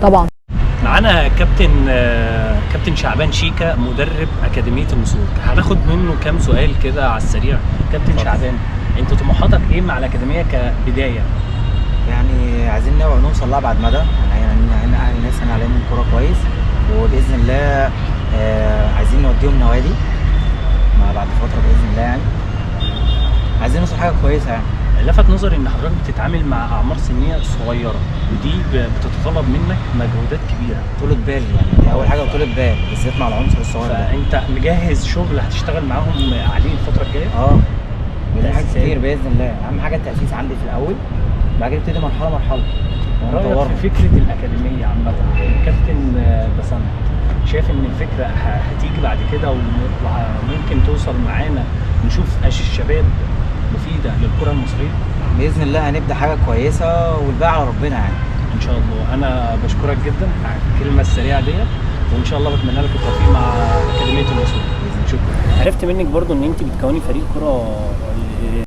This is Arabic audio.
طبعا. معانا كابتن شعبان شيكا مدرب اكاديميه النسور. هناخد منه كام سؤال كده على السريع. كابتن شعبان، انت طموحاتك ايه مع الاكاديميه كبدايه؟ يعني عايزين نوصل لأبعد مدى، يعني نسهل عليهم كورة كويس، وبإذن الله عايزين نوديهم نوادي ما بعد فترة بإذن الله. يعني عايزين نوصل حاجة كويسة. يعني لفت نظري ان حضرتك بتتعامل مع اعمار سنيه صغيره، ودي بتتطلب منك مجهودات كبيره. طولة بال، يعني دي أول حاجة، طولة بال بالذات مع العنصر الصغير ده. فانت مجهز شغل هتشتغل معاهم عليه الفتره الجايه؟ بإذن حاجات كتير بإذن الله. أهم حاجة التأسيس عندي في الأول، بعد كده نبتدي مرحلة رأيك في فكرة الأكاديمية عامة كابتن بسام؟ شايف إن الفكرة هتيجي بعد كده وممكن توصل معانا نشوف الشباب مفيدة للكرة المصرية؟ بإذن الله هنبدأ حاجة كويسة والباقي على ربنا يعني. إن شاء الله. أنا بشكرك جدا على الكلمة السريعة ديت، وإن شاء الله بتمنى لك التوفيق مع أكاديمية النسور. شكرا. عرفت منك برضو إن أنت بتكوني فريق كرة